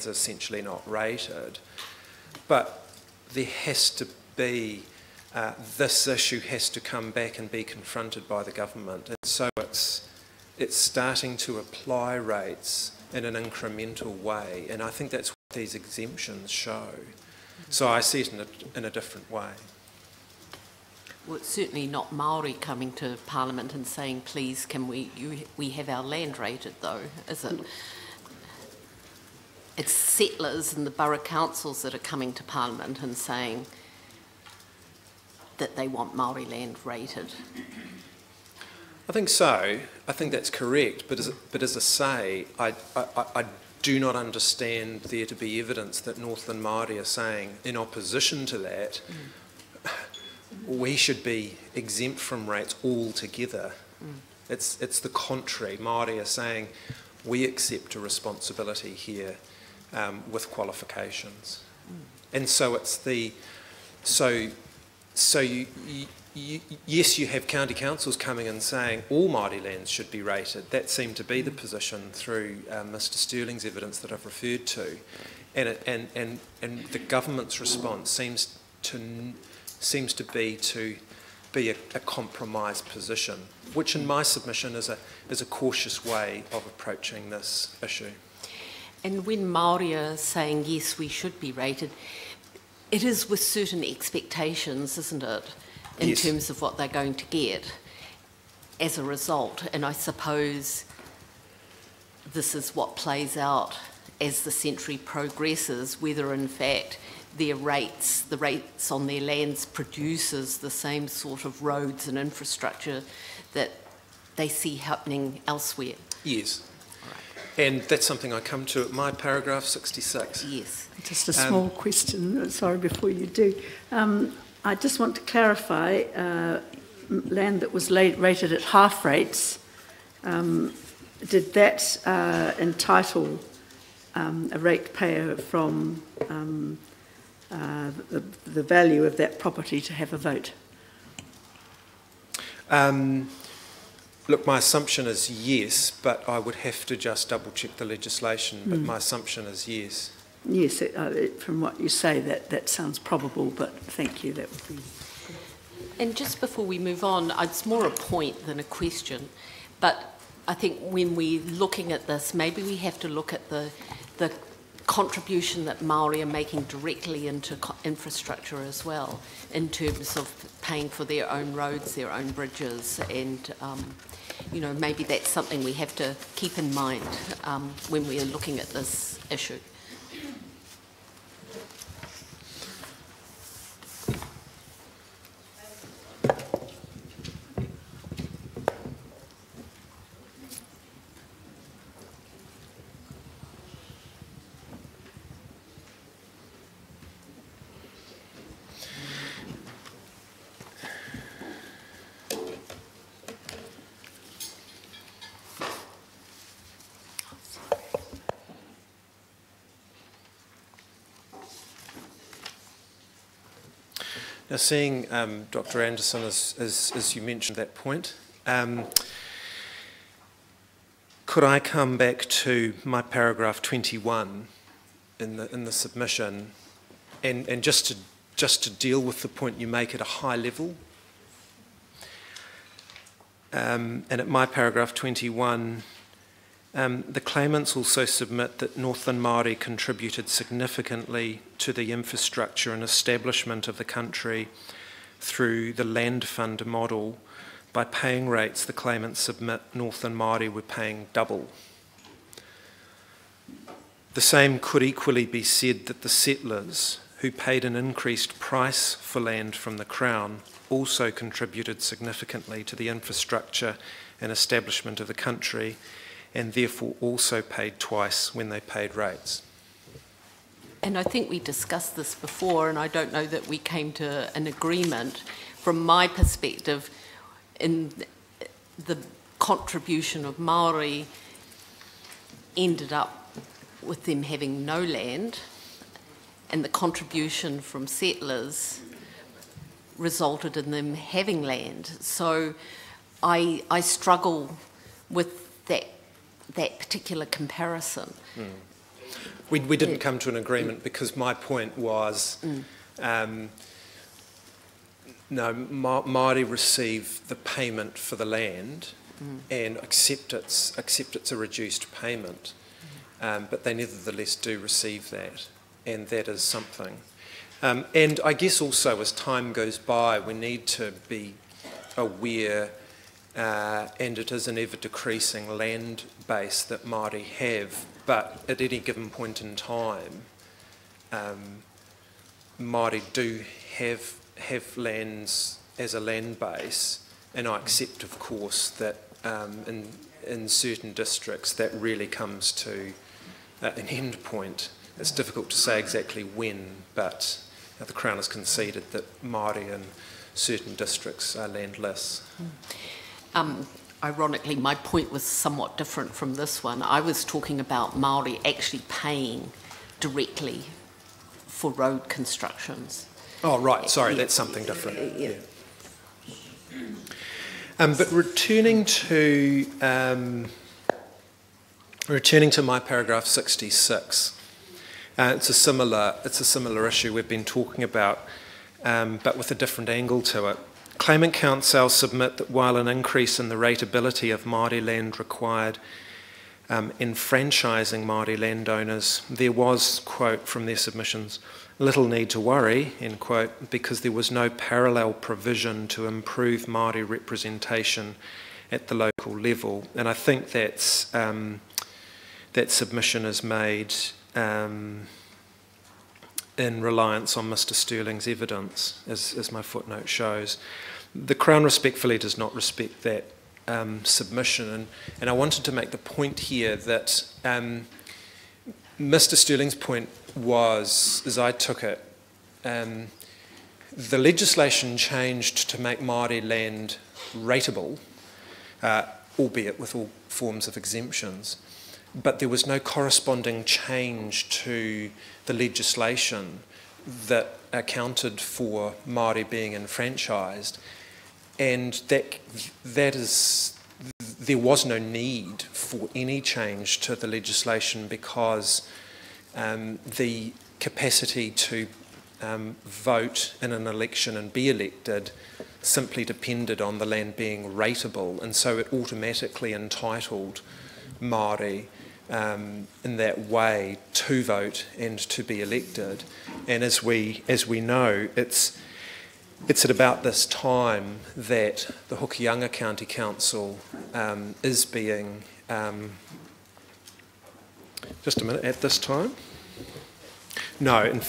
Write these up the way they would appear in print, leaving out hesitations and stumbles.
lands are essentially not rated. But there has to be, this issue has to come back and be confronted by the government. And so it's starting to apply rates in an incremental way, and I think that's what these exemptions show. So I see it in a different way. Well, it's certainly not Māori coming to Parliament and saying, please, can we have our land rated, though, is it? It's settlers and the borough councils that are coming to Parliament and saying that they want Māori land rated. I think so. I think that's correct. But as I say, I do not understand there to be evidence that Northland Māori are saying, in opposition to that, we should be exempt from rates altogether. It's the contrary. Māori are saying, we accept a responsibility here with qualifications. And so it's the... Yes, you have county councils coming and saying all Māori lands should be rated. That seemed to be the position through Mr Sterling's evidence that I've referred to, and the government's response seems to be a compromised position, which in my submission is a cautious way of approaching this issue. And when Māori are saying yes, we should be rated, it is with certain expectations, isn't it? In yes. terms of what they're going to get as a result. And I suppose this is what plays out as the century progresses, whether in fact the rates on their lands produces the same sort of roads and infrastructure that they see happening elsewhere. Yes. And that's something I come to at my paragraph 66. Yes. Just a small question, sorry, before you do. I just want to clarify, land that was rated at half rates, did that entitle a ratepayer from the value of that property to have a vote? Look, my assumption is yes, but I would have to just double-check the legislation, but my assumption is yes. Yes, from what you say, that sounds probable, but thank you, that would be... And just before we move on, it's more a point than a question, but I think when we're looking at this, maybe we have to look at the contribution that Māori are making directly into infrastructure as well, in terms of paying for their own roads, their own bridges, and maybe that's something we have to keep in mind when we are looking at this issue. Now, seeing Dr. Anderson, as you mentioned that point, could I come back to my paragraph 21 in the submission, and just to deal with the point you make at a high level? And at my paragraph 21, the claimants also submit that Northland Māori contributed significantly to the infrastructure and establishment of the country through the land fund model. By paying rates, the claimants submit Northland Māori were paying double. The same could equally be said that the settlers, who paid an increased price for land from the Crown, also contributed significantly to the infrastructure and establishment of the country, and therefore also paid twice when they paid rates. And I think we discussed this before, and I don't know that we came to an agreement. From my perspective, in the contribution of Māori ended up with them having no land, and the contribution from settlers resulted in them having land. So I struggle with that particular comparison. We didn't come to an agreement because my point was, no, Māori receive the payment for the land and accept it's a reduced payment, but they nevertheless do receive that, and that is something. And I guess also as time goes by, we need to be aware, and it is an ever-decreasing land base that Māori have, but at any given point in time, Māori do have lands as a land base, and I accept, of course, that in certain districts that really comes to an end point. It's difficult to say exactly when, but the Crown has conceded that Māori in certain districts are landless. Ironically, my point was somewhat different from this one. I was talking about Māori actually paying directly for road constructions. Oh, right, sorry, that's something different. Yeah. But returning to my paragraph 66, it's a similar issue we've been talking about, but with a different angle to it. Claimant counsel submit that while an increase in the rateability of Māori land required enfranchising Māori landowners, there was, quote, from their submissions, little need to worry, end quote, because there was no parallel provision to improve Māori representation at the local level. And I think that's, that submission is made in reliance on Mr. Sterling's evidence, as my footnote shows. The Crown respectfully does not respect that submission, and I wanted to make the point here that Mr. Sterling's point was, as I took it, the legislation changed to make Māori land rateable, albeit with all forms of exemptions, but there was no corresponding change to the legislation that accounted for Māori being enfranchised, and that is, there was no need for any change to the legislation because the capacity to vote in an election and be elected simply depended on the land being rateable, and so it automatically entitled Māori in that way to vote and to be elected. And as we know, it's at about this time that the Hokianga County Council is being just a minute, at this time? No.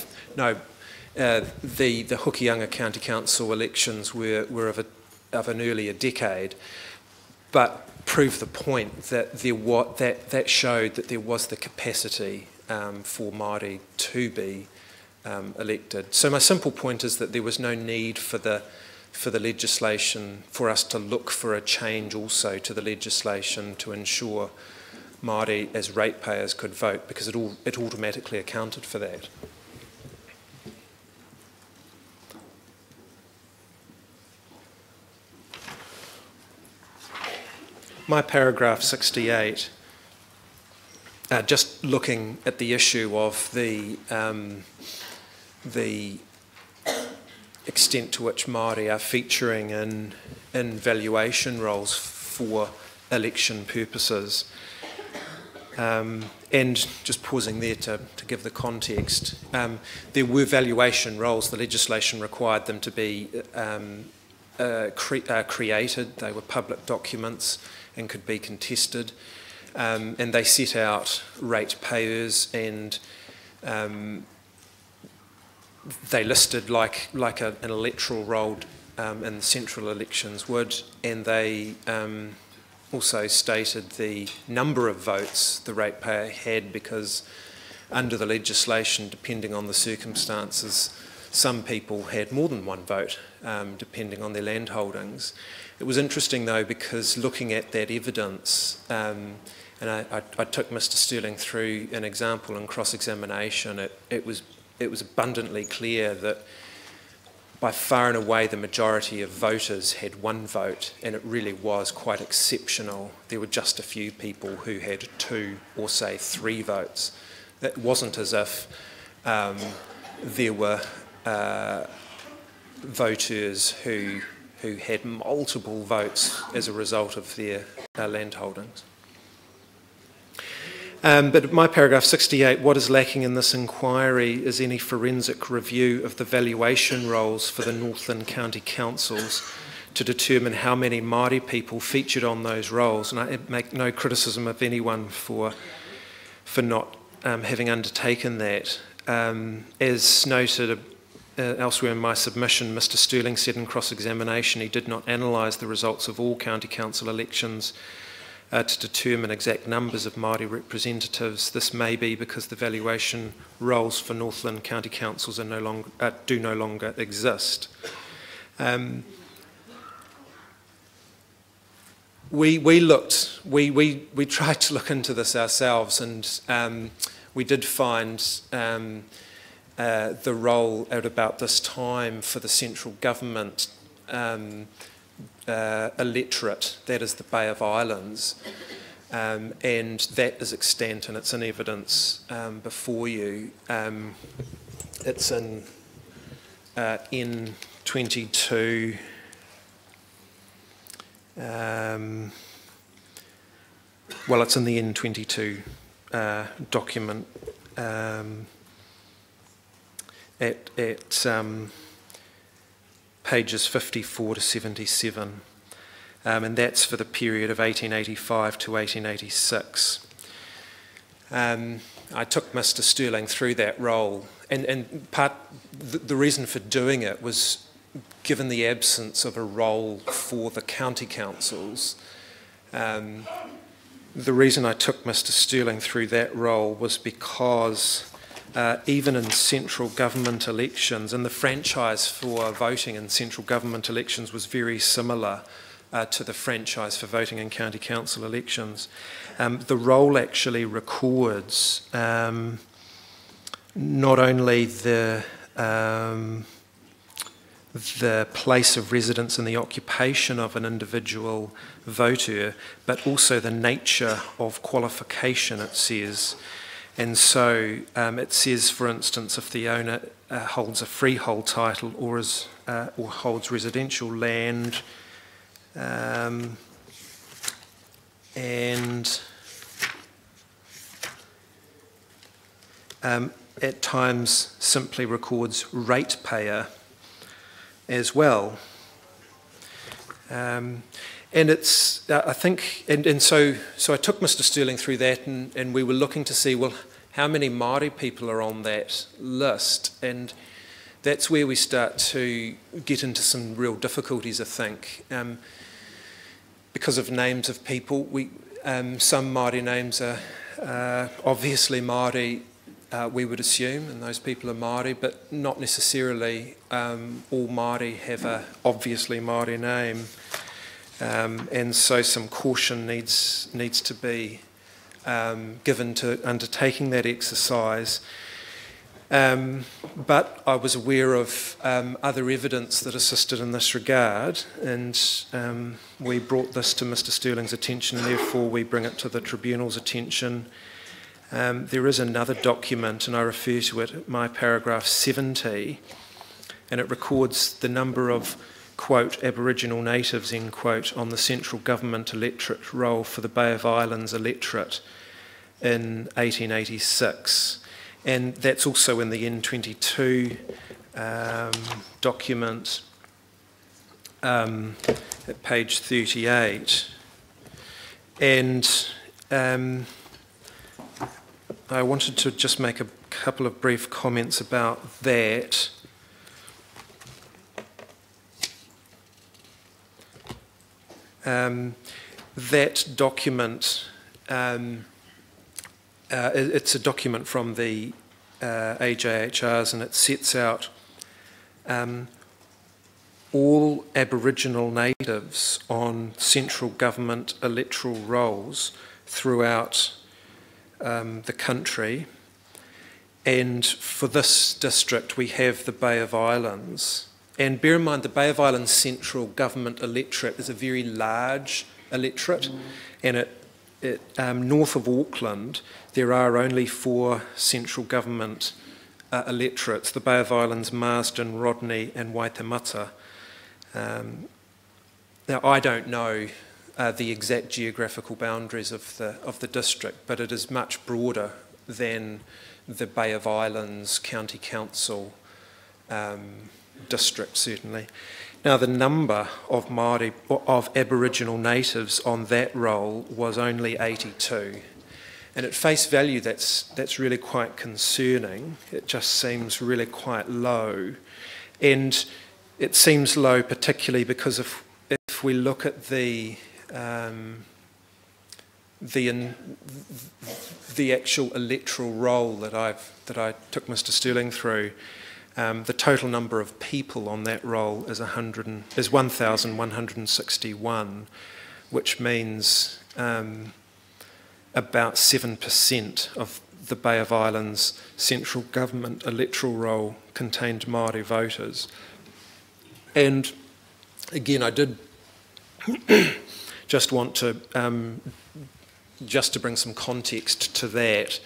The Hokianga County Council elections were of an earlier decade, but prove the point that that showed that there was the capacity for Māori to be elected. So my simple point is that there was no need for the legislation, for us to look for a change also to the legislation to ensure Māori as ratepayers could vote, because it automatically accounted for that. My paragraph 68, just looking at the issue of the extent to which Māori are featuring in valuation rolls for election purposes. And just pausing there to give the context, there were valuation rolls. The legislation required them to be created. They were public documents and could be contested. And they set out ratepayers, and they listed like an electoral roll in the central elections would, and they also stated the number of votes the ratepayer had, because under the legislation, depending on the circumstances, some people had more than one vote, depending on their land holdings. It was interesting, though, because looking at that evidence, and I took Mr. Sterling through an example in cross-examination, it was abundantly clear that by far and away the majority of voters had one vote, and it really was quite exceptional. There were just a few people who had two or say three votes. It wasn't as if there were voters who had multiple votes as a result of their land holdings. But my paragraph 68, what is lacking in this inquiry is any forensic review of the valuation rolls for the Northland County Councils to determine how many Māori people featured on those rolls. And I make no criticism of anyone for not having undertaken that. As noted elsewhere in my submission, Mr Sterling said in cross-examination he did not analyse the results of all county council elections to determine exact numbers of Māori representatives. This may be because the valuation rolls for Northland County Councils are do no longer exist. We tried to look into this ourselves, and we did find the roll at about this time for the central government electorate, that is the Bay of Islands, and that is extant and it's in evidence before you. It's in N22. Well, it's in the N22 document at pages 54 to 77, and that's for the period of 1885 to 1886. I took Mr Sterling through that roll, and the reason for doing it was, given the absence of a roll for the county councils, the reason I took Mr Sterling through that roll was because even in central government elections, and the franchise for voting in central government elections was very similar to the franchise for voting in county council elections. The roll actually records not only the place of residence and the occupation of an individual voter, but also the nature of qualification, it says. And so it says, for instance, if the owner holds a freehold title or holds residential land, and at times simply records ratepayer as well. And it's, I think, and so I took Mr Sterling through that, and we were looking to see, well, how many Māori people are on that list? And that's where we start to get into some real difficulties, I think. Because of names of people, some Māori names are obviously Māori, we would assume, and those people are Māori, but not necessarily all Māori have a obviously Māori name. And so some caution needs to be given to undertaking that exercise. But I was aware of other evidence that assisted in this regard, and we brought this to Mr Sterling's attention, and therefore we bring it to the Tribunal's attention. There is another document, and I refer to it at my paragraph 70, and it records the number of, quote, Aboriginal natives, end quote, on the central government electorate roll for the Bay of Islands electorate in 1886. And that's also in the N22 document at page 38. And I wanted to just make a couple of brief comments about that. That document, it's a document from the AJHRs, and it sets out all Aboriginal natives on central government electoral rolls throughout the country. And for this district, we have the Bay of Islands. And bear in mind, the Bay of Islands central government electorate is a very large electorate, and it north of Auckland, there are only 4 central government electorates: the Bay of Islands, Marsden, Rodney and Waitemata. Now, I don't know the exact geographical boundaries of the district, but it is much broader than the Bay of Islands County Council district, certainly. Now, the number of Māori, of Aboriginal natives on that roll was only 82. And at face value, that's really quite concerning. It just seems really quite low. And it seems low particularly because if we look at the actual electoral roll that I took Mr. Sterling through, the total number of people on that roll is 1,161, which means about 7% of the Bay of Islands central government electoral roll contained Māori voters. And again, I did just want to, just to bring some context to that,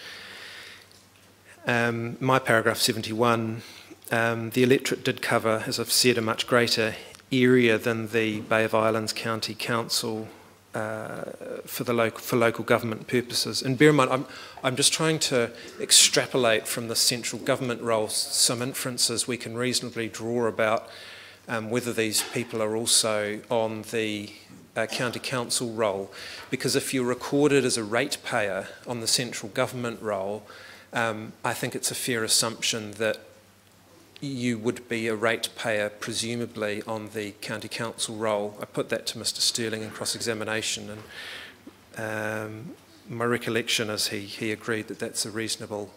my paragraph 71, the electorate did cover, as I've said, a much greater area than the Bay of Islands County Council for local government purposes. And bear in mind, I'm just trying to extrapolate from the central government role some inferences we can reasonably draw about whether these people are also on the county council roll. Because if you're recorded as a ratepayer on the central government roll, I think it's a fair assumption that you would be a ratepayer, presumably, on the county council roll. I put that to Mr. Sterling in cross-examination, and my recollection is he agreed that that's a reasonable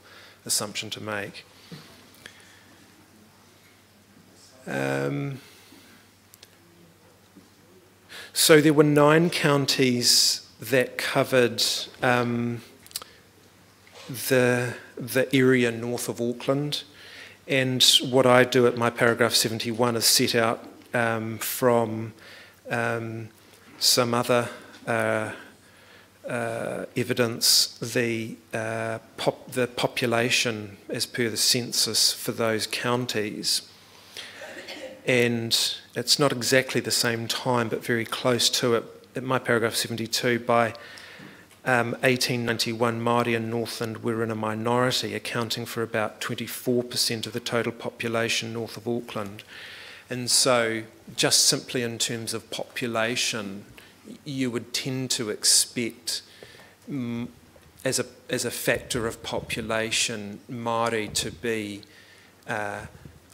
assumption to make. So there were 9 counties that covered the area north of Auckland. And what I do at my paragraph 71 is set out from some other evidence, the population as per the census for those counties. And it's not exactly the same time, but very close to it. At my paragraph 72, by 1891, Māori in Northland were in a minority, accounting for about 24% of the total population north of Auckland. And so, just simply in terms of population, you would tend to expect, as a factor of population, Māori to be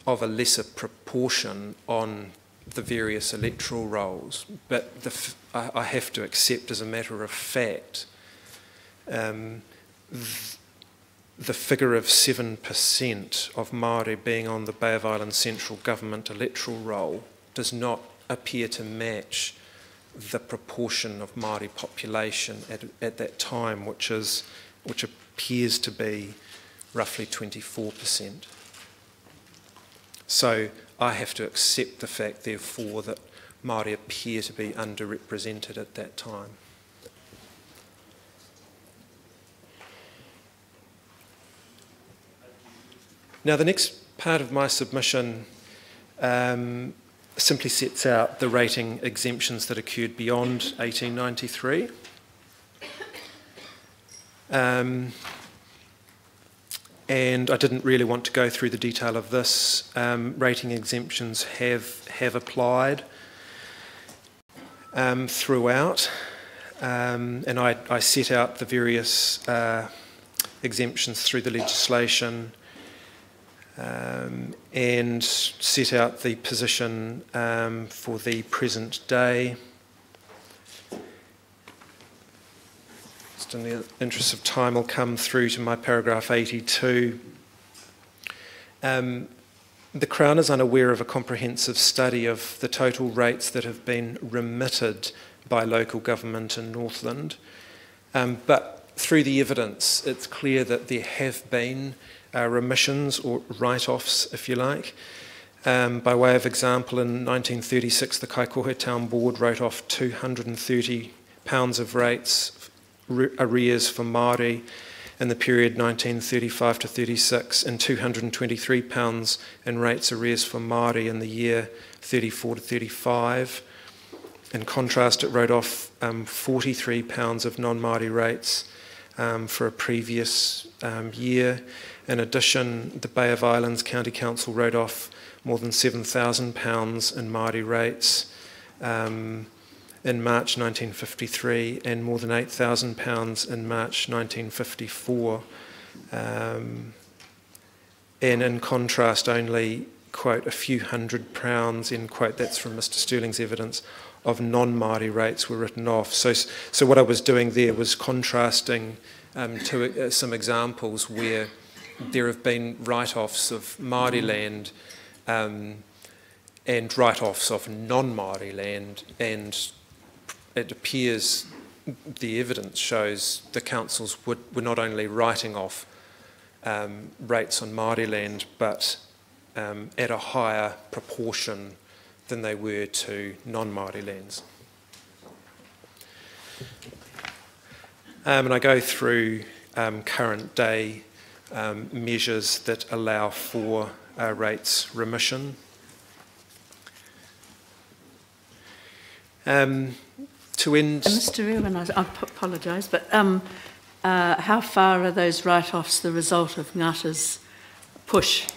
of a lesser proportion on the various electoral rolls. But I have to accept as a matter of fact, the figure of 7% of Māori being on the Bay of Islands central government electoral roll does not appear to match the proportion of Māori population at that time, which appears to be roughly 24%. So I have to accept the fact, therefore, that Māori appear to be underrepresented at that time. Now, the next part of my submission simply sets out the rating exemptions that occurred beyond 1893. And I didn't really want to go through the detail of this. Rating exemptions have applied throughout, and I set out the various exemptions through the legislation, and set out the position for the present day. Just in the interest of time, I'll come through to my paragraph 82. The Crown is unaware of a comprehensive study of the total rates that have been remitted by local government in Northland, but through the evidence, it's clear that there have been remissions or write-offs, if you like. By way of example, in 1936, the Kaikohe Town Board wrote off £230 of rates arrears for Māori in the period 1935 to 36, and £223 in rates arrears for Māori in the year 34 to 35. In contrast, it wrote off £43 of non-Māori rates for a previous year. In addition, the Bay of Islands County Council wrote off more than £7,000 in Māori rates in March 1953, and more than £8,000 in March 1954. And in contrast, only, quote, a few £100, end quote, that's from Mr. Sterling's evidence, of non-Māori rates were written off. So what I was doing there was contrasting to some examples where there have been write-offs of Māori land and write-offs of non-Māori land, and it appears the evidence shows the councils were not only writing off rates on Māori land, but at a higher proportion than they were to non-Māori lands. And I go through current day measures that allow for rates remission. To end... Mr. Irwin, I apologise, but how far are those write-offs the result of Ngāta's push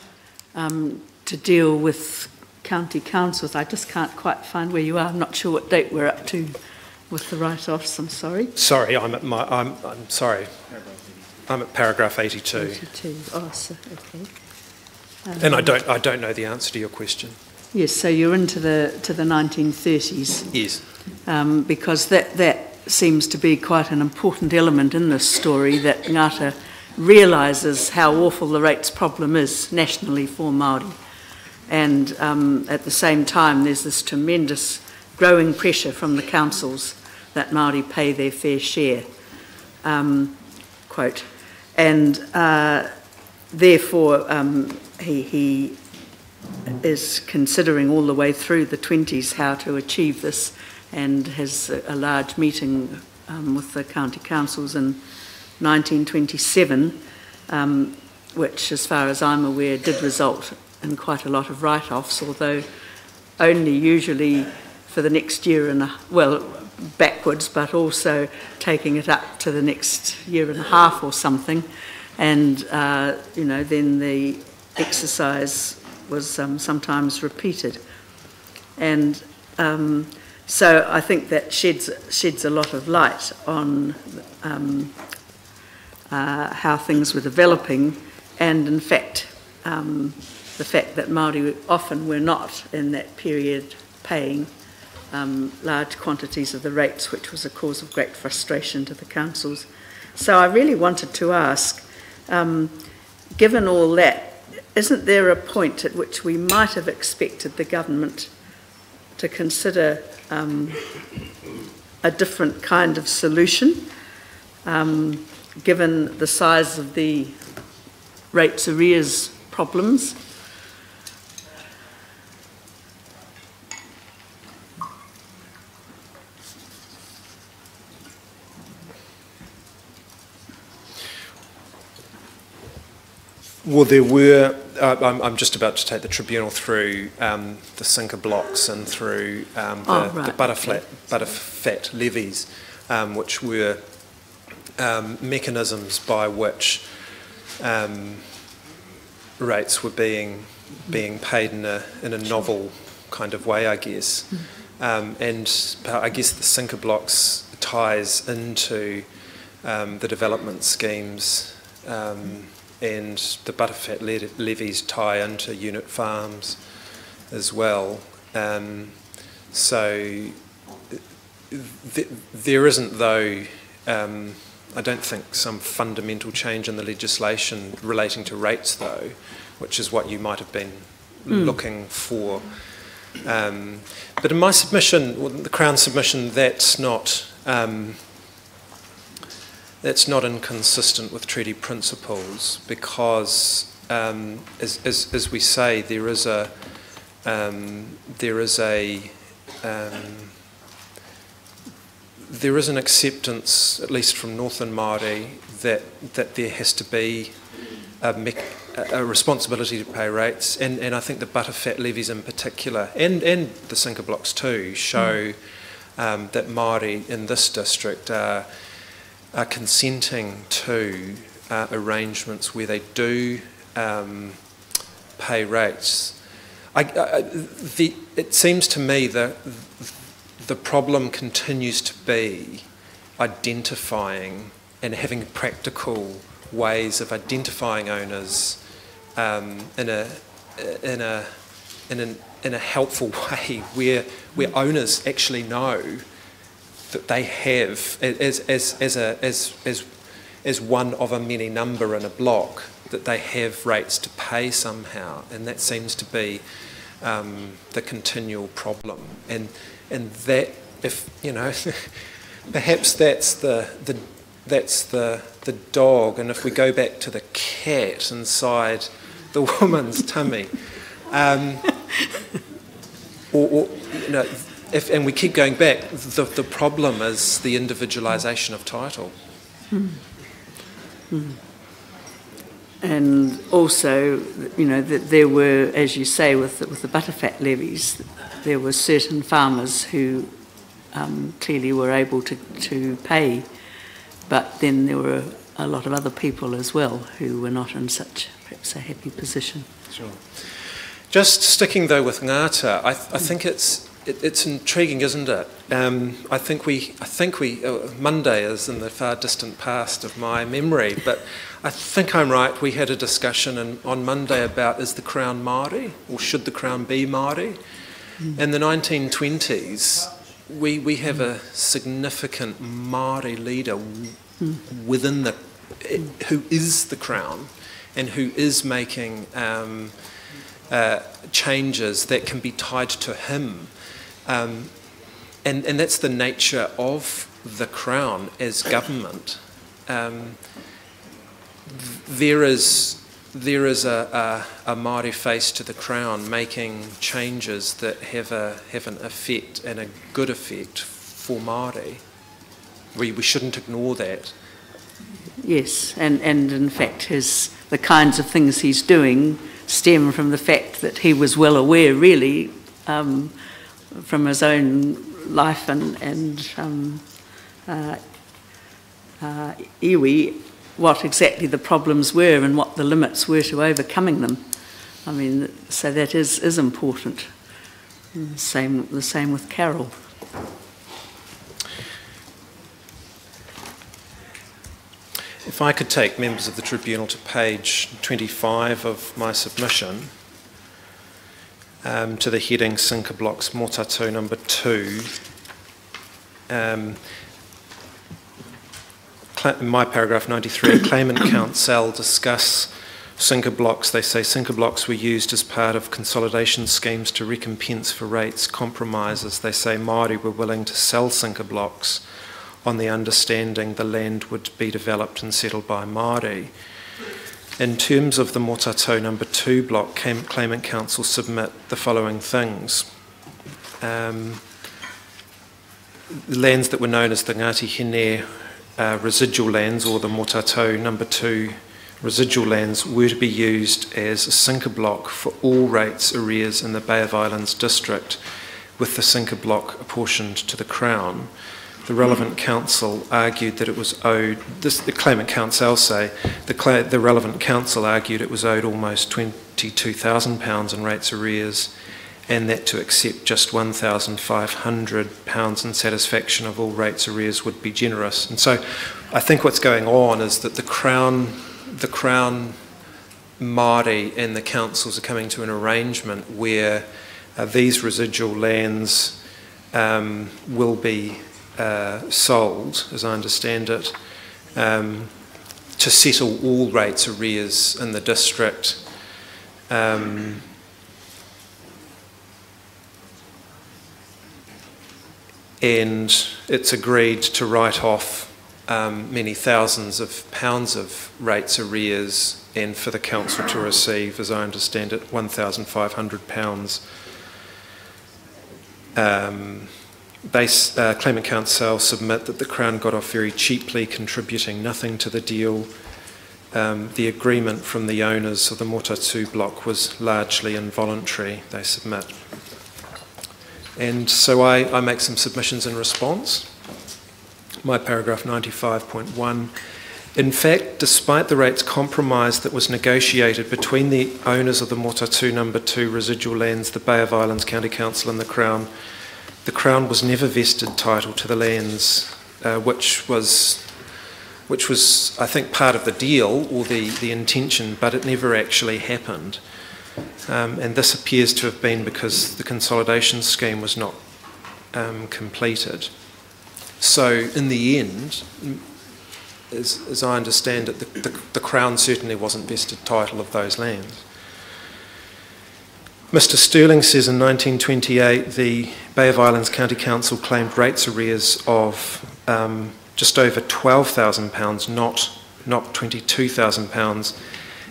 to deal with county councils? I just can't quite find where you are. I'm not sure what date we're up to with the write-offs. I'm sorry. Sorry, I'm sorry. I'm at paragraph 82. 82. Oh, so, okay. And I don't know the answer to your question. Yes, so you're into the 1930s. Yes. Because that seems to be quite an important element in this story, that Ngāta realises how awful the rates problem is nationally for Māori. And at the same time, there's this tremendous growing pressure from the councils that Māori pay their fair share, quote. And therefore, he is considering all the way through the 20s how to achieve this, and has a large meeting with the county councils in 1927, which, as far as I'm aware, did result in quite a lot of write-offs, although only usually for the next year and backwards, but also taking it up to the next year and a half or something, and then the exercise was sometimes repeated. And so I think that sheds a lot of light on how things were developing, and in fact the fact that Māori often were not in that period paying large quantities of the rates, which was a cause of great frustration to the councils. So I really wanted to ask, given all that, isn't there a point at which we might have expected the government to consider a different kind of solution, given the size of the rates arrears problems? Well, there were, I'm just about to take the Tribunal through the sinker blocks and through the butterfat levies, which were mechanisms by which rates were being paid in a novel kind of way, I guess. And I guess the sinker blocks ties into the development schemes, and the butterfat levies tie into unit farms as well. So there isn't, though, I don't think, some fundamental change in the legislation relating to rates, though, which is what you might have been looking for. But in my submission, well, the Crown submission, that's not inconsistent with treaty principles, because, as we say, there is a there is an acceptance, at least from Northern Māori, that there has to be a responsibility to pay rates, and I think the butterfat levies in particular, and the sinker blocks too, show that Māori in this district are consenting to arrangements where they do pay rates. It seems to me that the problem continues to be identifying and having practical ways of identifying owners in a helpful way, where owners actually know that they have, as one of a many number in a block, that they have rates to pay somehow, and that seems to be the continual problem. And that, if you know, perhaps that's the dog, and if we go back to the cat inside the woman's tummy, or you know, and we keep going back, the problem is the individualisation of title. And also, you know, that there were, as you say, with the butterfat levies, there were certain farmers who clearly were able to pay, but then there were a lot of other people as well who were not in such perhaps a happy position. Sure. Just sticking though with ngāta, I think it's intriguing, isn't it? I think we Monday is in the far distant past of my memory, but I think I'm right. We had a discussion on Monday about, is the Crown Māori, or should the Crown be Māori? In the 1920s, we have a significant Māori leader within who is the Crown, and who is making changes that can be tied to him. And that's the nature of the Crown as government. There is a Māori face to the Crown making changes that have an effect, and a good effect, for Māori. We shouldn't ignore that. Yes, and in fact the kinds of things he's doing stem from the fact that he was well aware, really, from his own life and iwi, what exactly the problems were and what the limits were to overcoming them. I mean, so that is important. The same with Carol. If I could take members of the Tribunal to page 25 of my submission, to the heading Sinker Blocks Mōtātau number 2. In my paragraph 93, Claimant Council discuss sinker blocks. They say sinker blocks were used as part of consolidation schemes to recompense for rates compromises. They say Māori were willing to sell sinker blocks on the understanding the land would be developed and settled by Māori. In terms of the Mōtātau number 2 block, Claimant Council submit the following things. The lands that were known as the Ngāti Hine residual lands, or the Mōtātau number 2 residual lands, were to be used as a sinker block for all rates arrears in the Bay of Islands district, with the sinker block apportioned to the Crown. The relevant council argued that it was owed, the Claimant Council say, the relevant council argued it was owed almost £22,000 in rates arrears, and that to accept just £1,500 in satisfaction of all rates arrears would be generous. And so I think what's going on is that the Crown Māori and the councils are coming to an arrangement where these residual lands will be sold, as I understand it, to settle all rates arrears in the district. And it's agreed to write off many thousands of pounds of rates arrears, and for the council to receive, as I understand it, £1,500 Claimant Council submit that the Crown got off very cheaply, contributing nothing to the deal. The agreement from the owners of the Motatu block was largely involuntary, they submit. And so I make some submissions in response. My paragraph 95.1. In fact, despite the rates compromise that was negotiated between the owners of the Motatu No. 2 residual lands, the Bay of Islands County Council and the Crown was never vested title to the lands, which was, I think, part of the deal or the intention, but it never actually happened. And this appears to have been because the consolidation scheme was not completed. So in the end, as I understand it, the Crown certainly wasn't vested title of those lands. Mr. Sterling says in 1928 the Bay of Islands County Council claimed rates arrears of just over £12,000, not £22,000.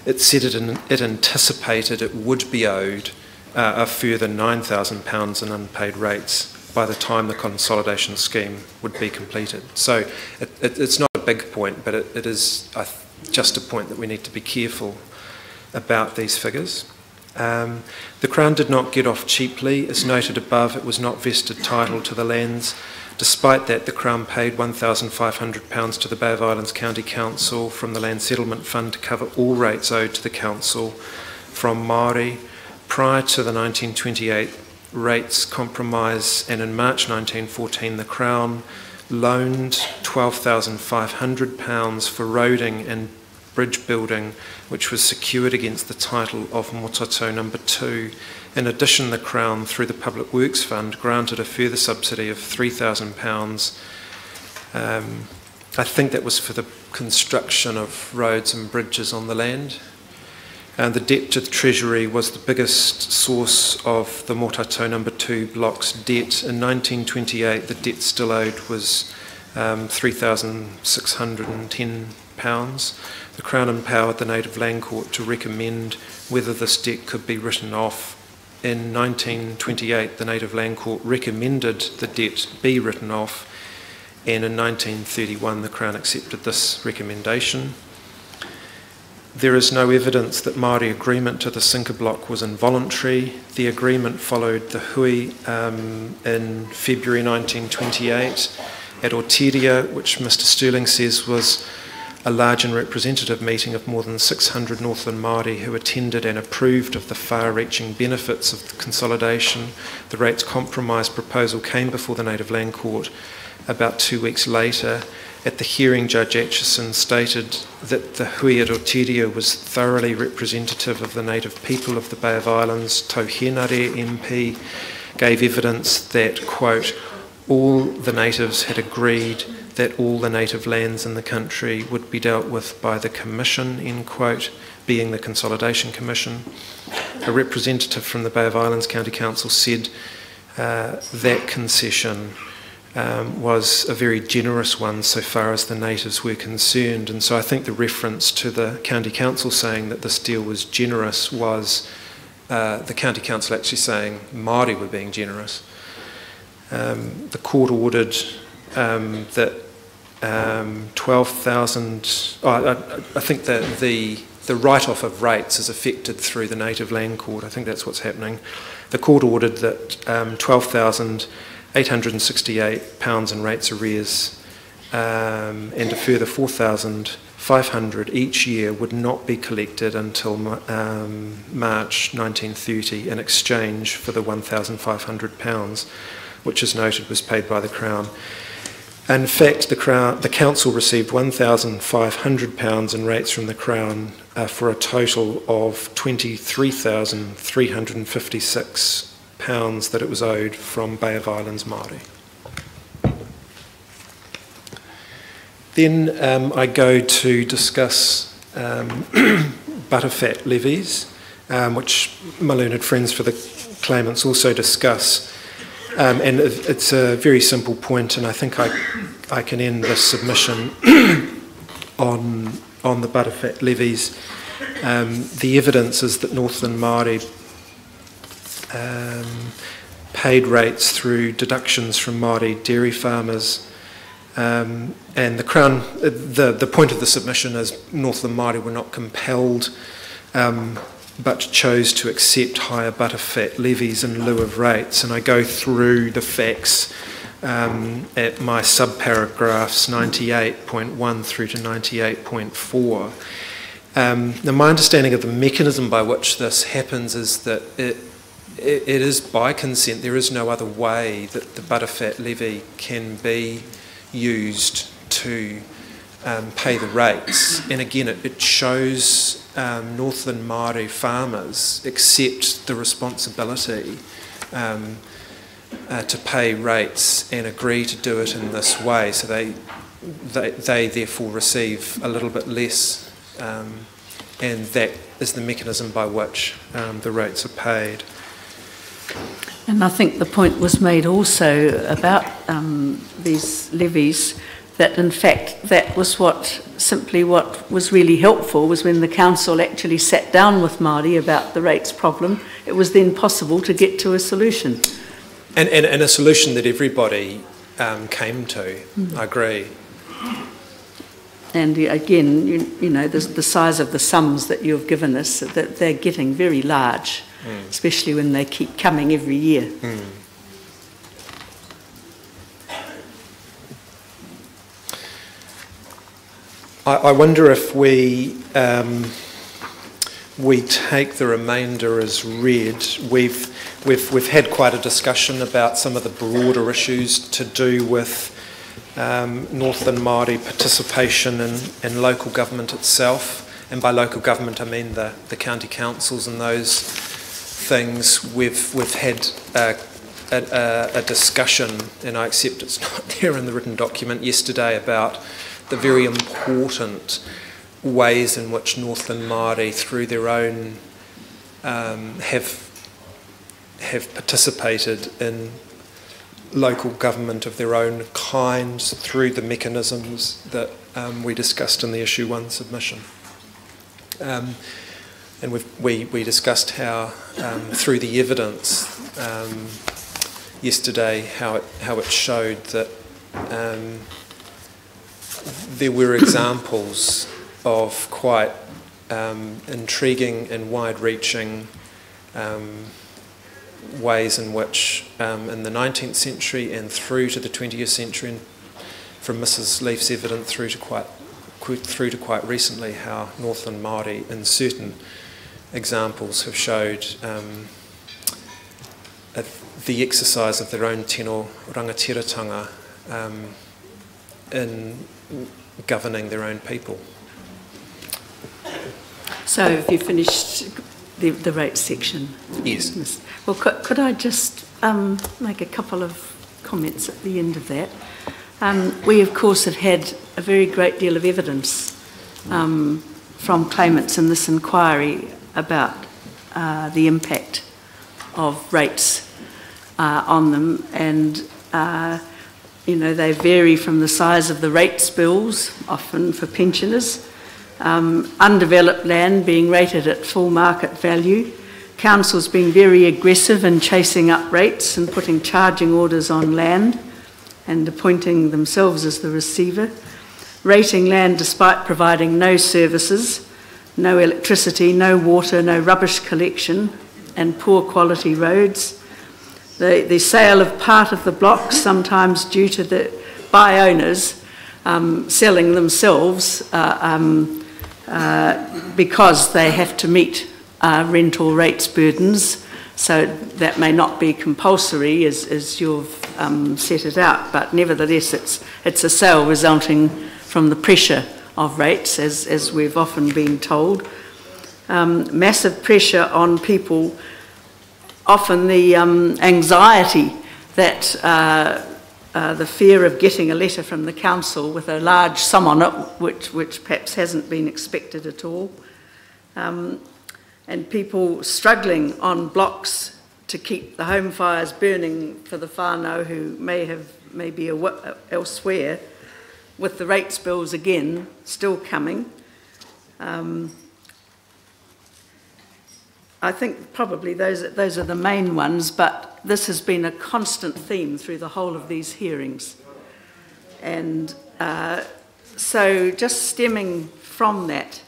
It said it anticipated it would be owed a further £9,000 in unpaid rates by the time the consolidation scheme would be completed. So it's not a big point, but it is just a point that we need to be careful about these figures. The Crown did not get off cheaply. As noted above, it was not vested title to the lands. Despite that, the Crown paid £1,500 to the Bay of Islands County Council from the Land Settlement Fund to cover all rates owed to the Council from Māori. Prior to the 1928 rates compromise, and in March 1914, the Crown loaned £12,500 for roading and bridge building, which was secured against the title of Motatu No. 2. In addition, the Crown, through the Public Works Fund, granted a further subsidy of £3,000. I think that was for the construction of roads and bridges on the land. And the debt to the Treasury was the biggest source of the Motatu No. 2 block's debt. In 1928, the debt still owed was £3,610. The Crown empowered the Native Land Court to recommend whether this debt could be written off. In 1928, the Native Land Court recommended the debt be written off, and in 1931, the Crown accepted this recommendation. There is no evidence that Māori agreement to the sinker block was involuntary. The agreement followed the hui in February 1928 at Oteria, which Mr. Sterling says was a large and representative meeting of more than 600 Northland Māori who attended and approved of the far-reaching benefits of the consolidation. The rates compromise proposal came before the Native Land Court about 2 weeks later. At the hearing, Judge Atchison stated that the hui at Oteria was thoroughly representative of the native people of the Bay of Islands. Tauhenare MP gave evidence that, quote, all the natives had agreed that all the native lands in the country would be dealt with by the Commission, end quote, being the Consolidation Commission. A representative from the Bay of Islands County Council said that concession was a very generous one so far as the natives were concerned. And so I think the reference to the County Council saying that this deal was generous was the County Council actually saying Māori were being generous. The court ordered that 12,000, I think that the write-off of rates is effected through the Native Land Court. I think that's what's happening. The court ordered that £12,868 in rates arrears and a further £4,500 each year would not be collected until March 1930 in exchange for the £1,500, which is noted was paid by the Crown. In fact, the Council received £1,500 in rates from the Crown for a total of £23,356 that it was owed from Bay of Islands Māori. Then I go to discuss butterfat levies, which my learned friends for the claimants also discuss. And it's a very simple point, and I think I can end this submission on the butterfat levies. The evidence is that Northland Māori paid rates through deductions from Māori dairy farmers. And the Crown, the point of the submission is Northland Māori were not compelled, but chose to accept higher butterfat levies in lieu of rates. And I go through the facts at my subparagraphs 98.1 through to 98.4. Now, my understanding of the mechanism by which this happens is that it is by consent. There is no other way that the butterfat levy can be used to pay the rates. And again, it shows Northland Māori farmers accept the responsibility to pay rates and agree to do it in this way. So they therefore receive a little bit less, and that is the mechanism by which the rates are paid. And I think the point was made also about these levies, that in fact that was what was really helpful was when the council actually sat down with Māori about the rates problem. It was then possible to get to a solution. And a solution that everybody came to, I agree. And again, you know, the size of the sums that you've given us, that they're getting very large, especially when they keep coming every year. I wonder if we take the remainder as read. We've had quite a discussion about some of the broader issues to do with Northland Māori participation in local government itself, and by local government I mean the county councils and those things. We've had a discussion, and I accept it's not there in the written document, yesterday about the very important ways in which Northland Māori, through their own, have participated in local government of their own kinds through the mechanisms that we discussed in the Issue 1 submission. And we discussed how, through the evidence yesterday, how it showed that there were examples of quite intriguing and wide-reaching ways in which, in the 19th century and through to the 20th century, and from Mrs. Leaf's evidence through to quite recently, how Northland Māori, in certain examples, have showed the exercise of their own tino rangatiratanga in governing their own people. So have you finished the rates section? Yes. Well, could I just make a couple of comments at the end of that? We, of course, have had a very great deal of evidence from claimants in this inquiry about the impact of rates on them, and you know, they vary from the size of the rates bills, often for pensioners, undeveloped land being rated at full market value, councils being very aggressive in chasing up rates and putting charging orders on land and appointing themselves as the receiver, rating land despite providing no services, no electricity, no water, no rubbish collection, and poor quality roads. The sale of part of the block, sometimes due to by owners selling themselves because they have to meet rental rates burdens. So that may not be compulsory as you've set it out, but nevertheless it's a sale resulting from the pressure of rates, as we've often been told. Massive pressure on people, often the anxiety that the fear of getting a letter from the council with a large sum on it, which perhaps hasn't been expected at all, and people struggling on blocks to keep the home fires burning for the whānau who may be elsewhere, with the rates bills again still coming. I think probably those are the main ones, but this has been a constant theme through the whole of these hearings. And so just stemming from that,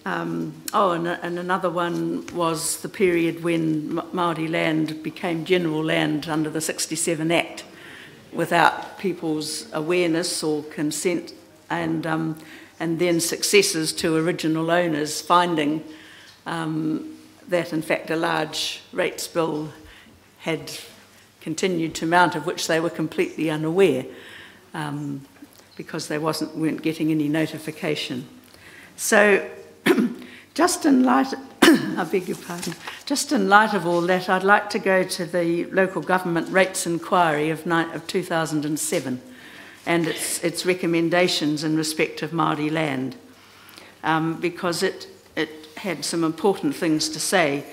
and another one was the period when Māori land became general land under the 67 Act without people's awareness or consent, and then successors to original owners finding that in fact a large rates bill had continued to mount, of which they were completely unaware, because they weren't getting any notification. So just in light, I beg your pardon, just in light of all that, I'd like to go to the Local Government Rates Inquiry of 2007 and its recommendations in respect of Māori land, because it had some important things to say.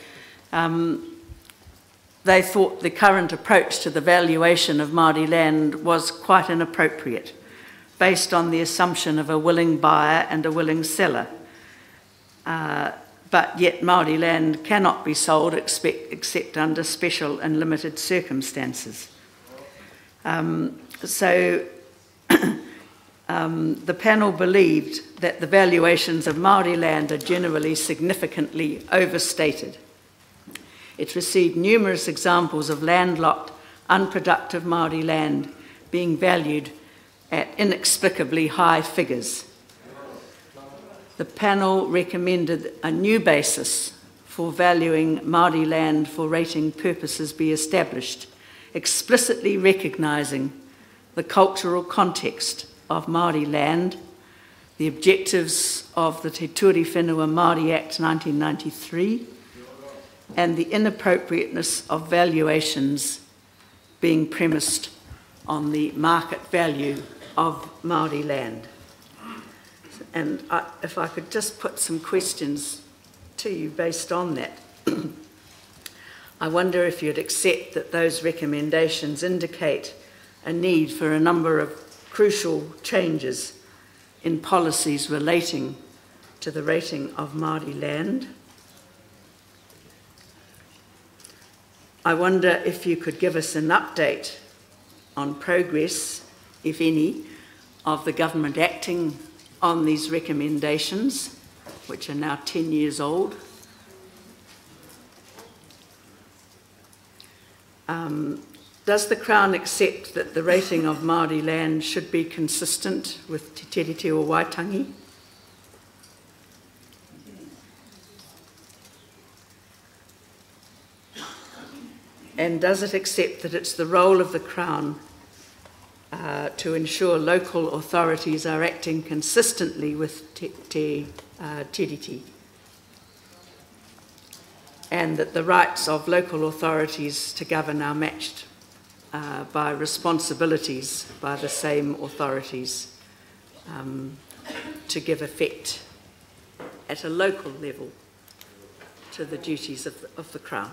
They thought the current approach to the valuation of Māori land was quite inappropriate, based on the assumption of a willing buyer and a willing seller. But yet Māori land cannot be sold except under special and limited circumstances. So the panel believed that the valuations of Māori land are generally significantly overstated. It received numerous examples of landlocked, unproductive Māori land being valued at inexplicably high figures. The panel recommended a new basis for valuing Māori land for rating purposes be established, explicitly recognising the cultural context of Māori land, the objectives of the Te Turi Whenua Māori Act 1993, and the inappropriateness of valuations being premised on the market value of Māori land. And if I could just put some questions to you based on that. I wonder if you'd accept that those recommendations indicate a need for a number of crucial changes in policies relating to the rating of Māori land. I wonder if you could give us an update on progress, if any, of the government acting on these recommendations, which are now 10 years old. Does the Crown accept that the rating of Māori land should be consistent with Te Tiriti o Waitangi? And does it accept that it's the role of the Crown to ensure local authorities are acting consistently with Te Tiriti, and that the rights of local authorities to govern are matched by responsibilities by the same authorities to give effect at a local level to the duties of the Crown?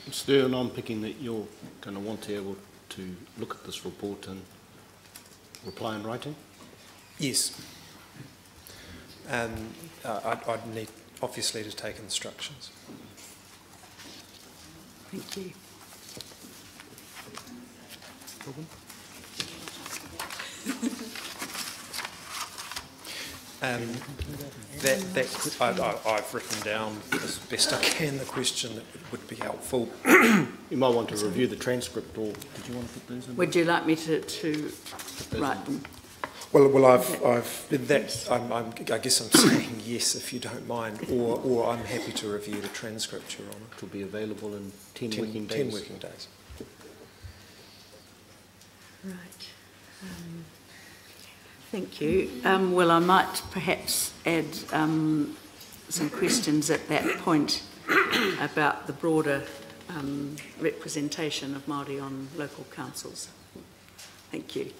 Mr. Earl, I'm picking that you're going to want to be able to look at this report and reply in writing? Yes. I'd need, obviously, to take instructions. Thank you. I've written down as best I can the question that would be helpful. You might want to review the transcript, or did you want to put those in? Would you like me to write them? Well, I guess I'm saying yes, if you don't mind, or I'm happy to review the transcript, Your Honour. It will be available in 10 working days. 10 working days. Right. Thank you. Well, I might perhaps add some questions at that point about the broader representation of Māori on local councils. Thank you.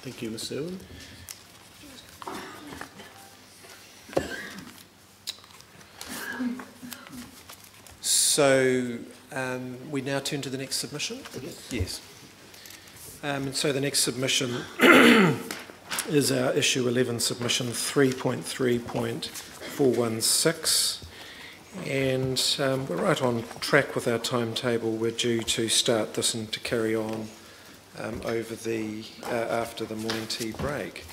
Thank you, Ms. Irwin. So we now turn to the next submission? Yes. And so the next submission is our issue 11 submission 3.3.416. And we're right on track with our timetable. We're due to start this and to carry on over the after the morning tea break.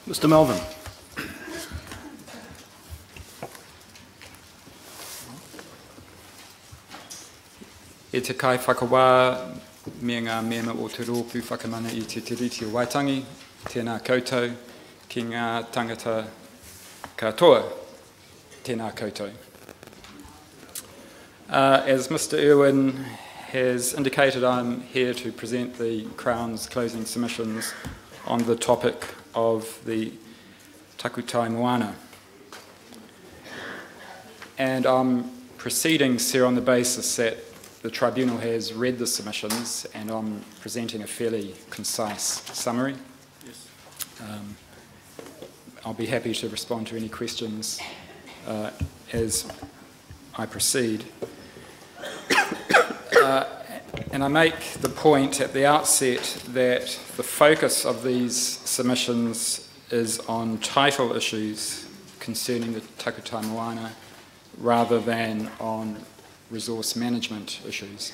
Mr. Melvin. E te kai whakawā me ngā mema o te rōpū whakamana I te tiriti o Waitangi, tēnā koutou, ki ngā tangata katoa, tēnā koutou. As Mr. Irwin has indicated, I'm here to present the Crown's closing submissions on the topic of the takutai moana. And I'm proceeding, sir, on the basis that the Tribunal has read the submissions, and I'm presenting a fairly concise summary. Yes. I'll be happy to respond to any questions as I proceed. And I make the point at the outset that the focus of these submissions is on title issues concerning the takutai moana rather than on resource management issues.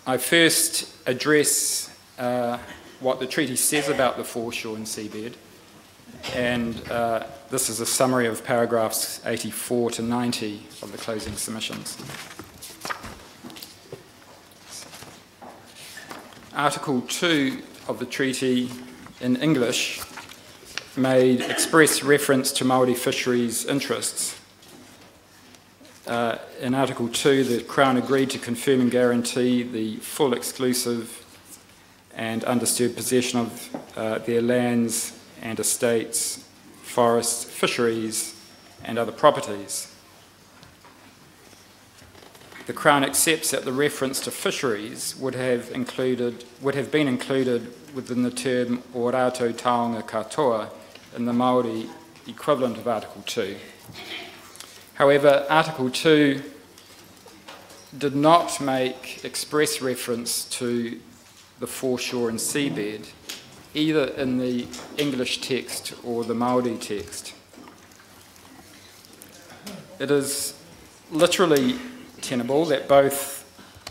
I first address what the treaty says about the foreshore and seabed, and this is a summary of paragraphs 84 to 90 of the closing submissions. Article 2 of the treaty in English made express reference to Māori fisheries interests. In Article 2, the Crown agreed to confirm and guarantee the full, exclusive and undisturbed possession of their lands and estates, forests, fisheries and other properties. The Crown accepts that the reference to fisheries would have been included within the term o rātou taonga katoa in the Māori equivalent of Article 2. However, Article 2 did not make express reference to the foreshore and seabed, either in the English text or the Māori text. It is literally tenable that both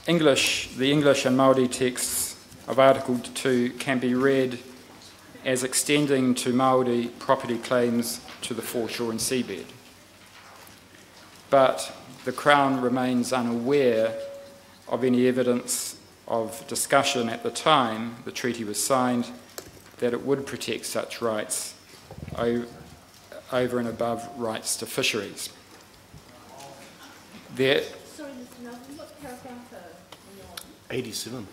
the English and Māori texts of Article 2 can be read as extending to Māori property claims to the foreshore and seabed. But the Crown remains unaware of any evidence of discussion at the time the treaty was signed that it would protect such rights over and above rights to fisheries. Sorry, Mr. Melvin, what paragraph are you on? 87.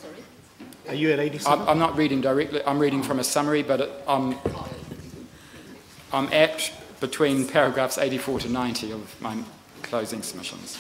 Sorry? Are you at 87? I'm not reading directly, I'm reading from a summary, but I'm at between paragraphs 84 to 90 of my closing submissions.